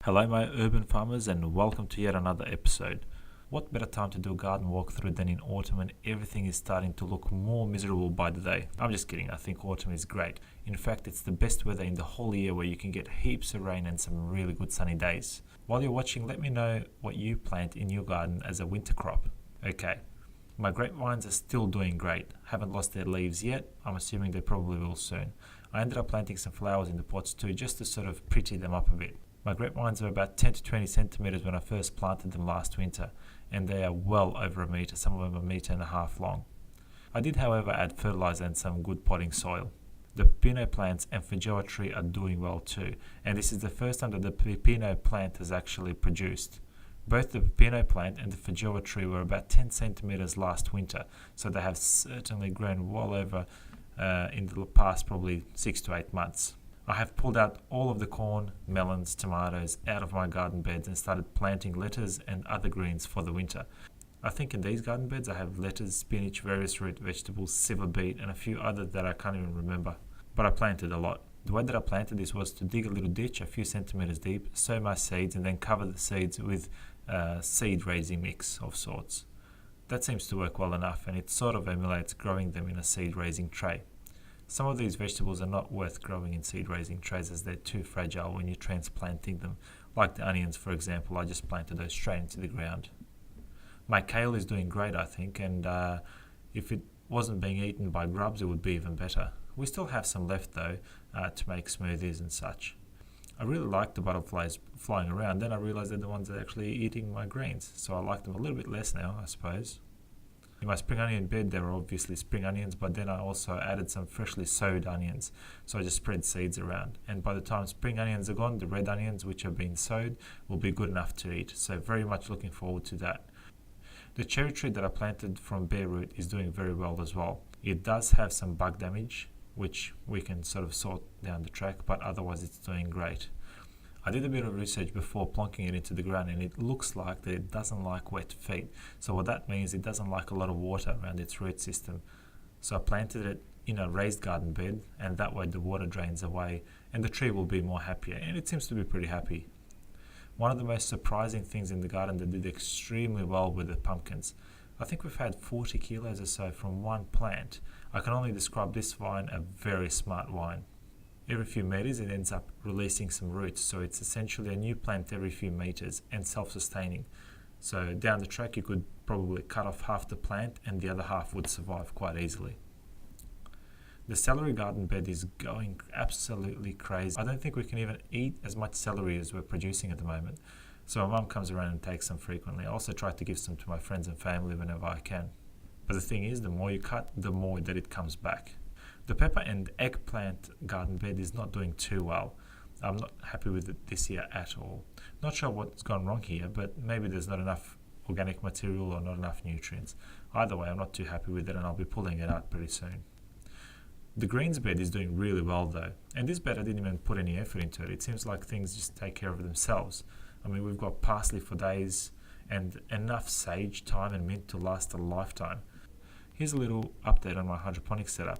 Hello, my urban farmers, and welcome to yet another episode. What better time to do a garden walkthrough than in autumn when everything is starting to look more miserable by the day? I'm just kidding, I think autumn is great. In fact, it's the best weather in the whole year where you can get heaps of rain and some really good sunny days. While you're watching, let me know what you plant in your garden as a winter crop. Okay, my grapevines are still doing great. Haven't lost their leaves yet. I'm assuming they probably will soon. I ended up planting some flowers in the pots too, just to sort of pretty them up a bit. My grapevines are about 10 to 20 centimeters when I first planted them last winter, and they are well over a meter, some of them a meter and a half long. I did, however, add fertilizer and some good potting soil. The pepino plants and feijoa tree are doing well too, and this is the first time that the pepino plant has actually produced. Both the pepino plant and the feijoa tree were about 10 centimeters last winter, so they have certainly grown well over in the past probably 6 to 8 months. I have pulled out all of the corn, melons, tomatoes out of my garden beds and started planting lettuce and other greens for the winter. I think in these garden beds I have lettuce, spinach, various root vegetables, civet beet and a few others that I can't even remember. But I planted a lot. The way that I planted this was to dig a little ditch a few centimeters deep, sow my seeds and then cover the seeds with a seed raising mix of sorts. That seems to work well enough, and it sort of emulates growing them in a seed raising tray. Some of these vegetables are not worth growing in seed raising trays as they're too fragile when you're transplanting them. Like the onions, for example, I just planted those straight into the ground. My kale is doing great, I think, and if it wasn't being eaten by grubs, it would be even better. We still have some left though to make smoothies and such. I really like the butterflies flying around, then I realised they're the ones that are actually eating my greens, so I like them a little bit less now, I suppose. In my spring onion bed, there were obviously spring onions, but then I also added some freshly sowed onions, so I just spread seeds around. And by the time spring onions are gone, the red onions, which have been sowed, will be good enough to eat, so very much looking forward to that. The cherry tree that I planted from bare root is doing very well as well. It does have some bug damage, which we can sort of sort down the track, but otherwise it's doing great. I did a bit of research before plonking it into the ground, and it looks like that it doesn't like wet feet. So what that means, it doesn't like a lot of water around its root system. So I planted it in a raised garden bed, and that way the water drains away and the tree will be more happier, and it seems to be pretty happy. One of the most surprising things in the garden that did extremely well were the pumpkins. I think we've had 40 kilos or so from one plant. I can only describe this vine a very smart vine. Every few meters it ends up releasing some roots, so it's essentially a new plant every few meters and self-sustaining. So down the track you could probably cut off half the plant and the other half would survive quite easily. The celery garden bed is going absolutely crazy. I don't think we can even eat as much celery as we're producing at the moment. So my mum comes around and takes some frequently. I also try to give some to my friends and family whenever I can. But the thing is, the more you cut, the more that it comes back. The pepper and eggplant garden bed is not doing too well. I'm not happy with it this year at all. Not sure what's gone wrong here, but maybe there's not enough organic material or not enough nutrients. Either way, I'm not too happy with it and I'll be pulling it out pretty soon. The greens bed is doing really well though, and this bed I didn't even put any effort into it. It seems like things just take care of themselves. I mean, we've got parsley for days and enough sage, thyme and mint to last a lifetime. Here's a little update on my hydroponic setup.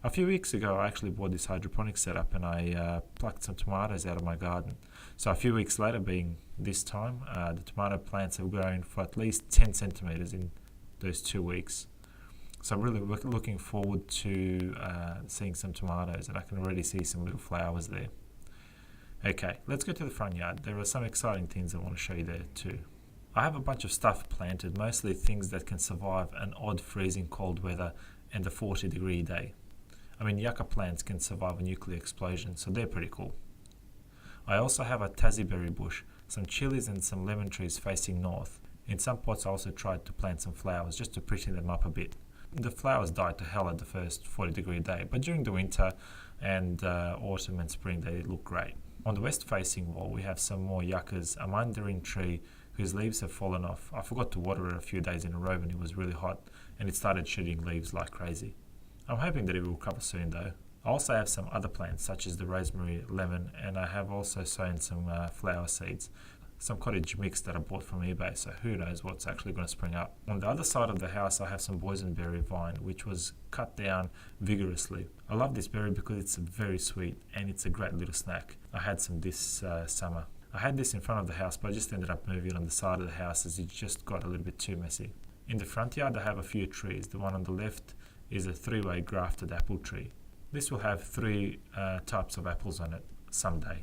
A few weeks ago I actually bought this hydroponic setup and I plucked some tomatoes out of my garden. So a few weeks later, being this time, the tomato plants have grown for at least 10 centimeters in those 2 weeks. So I'm really looking forward to seeing some tomatoes, and I can already see some little flowers there. Okay, let's go to the front yard. There are some exciting things I want to show you there too. I have a bunch of stuff planted, mostly things that can survive an odd freezing cold weather and a 40-degree day. I mean, yucca plants can survive a nuclear explosion, so they're pretty cool. I also have a tassieberry bush, some chilies and some lemon trees facing north. In some pots I also tried to plant some flowers just to pretty them up a bit. The flowers died to hell at the first 40-degree day, but during the winter and autumn and spring they look great. On the west facing wall we have some more yuccas, a mandarin tree whose leaves have fallen off. I forgot to water it a few days in a row when it was really hot and it started shedding leaves like crazy. I'm hoping that it will recover soon though. I also have some other plants such as the rosemary, lemon, and I have also sown some flower seeds. Some cottage mix that I bought from eBay, so who knows what's actually going to spring up. On the other side of the house I have some boysenberry vine which was cut down vigorously. I love this berry because it's very sweet and it's a great little snack. I had some this summer. I had this in front of the house, but I just ended up moving it on the side of the house as it just got a little bit too messy. In the front yard I have a few trees. The one on the left is a 3-way grafted apple tree. This will have 3 types of apples on it someday.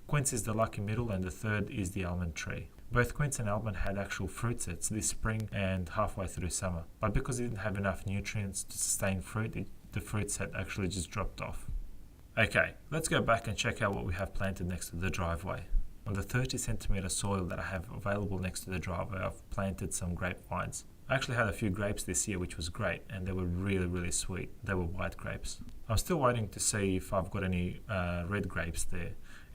Quince is the lucky middle, and the third is the almond tree. Both quince and almond had actual fruit sets this spring and halfway through summer, but because it didn't have enough nutrients to sustain fruit, the fruit set actually just dropped off. Okay, let's go back and check out what we have planted next to the driveway. On the 30 centimetre soil that I have available next to the driveway, I've planted some grapevines. I actually had a few grapes this year, which was great, and they were really sweet. They were white grapes. I'm still waiting to see if I've got any red grapes there.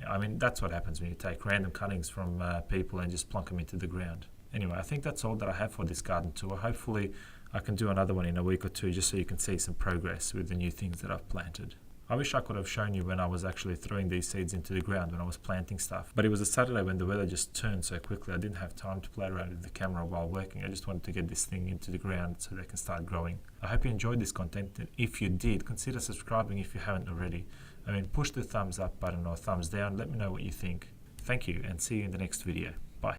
I mean, that's what happens when you take random cuttings from people and just plonk them into the ground. Anyway, I think that's all that I have for this garden tour. Hopefully I can do another one in a week or two just so you can see some progress with the new things that I've planted. I wish I could have shown you when I was actually throwing these seeds into the ground when I was planting stuff, but it was a Saturday when the weather just turned so quickly. I didn't have time to play around with the camera while working. I just wanted to get this thing into the ground so they can start growing. I hope you enjoyed this content, and if you did, consider subscribing if you haven't already. Push the thumbs up button or thumbs down. Let me know what you think. Thank you, and see you in the next video.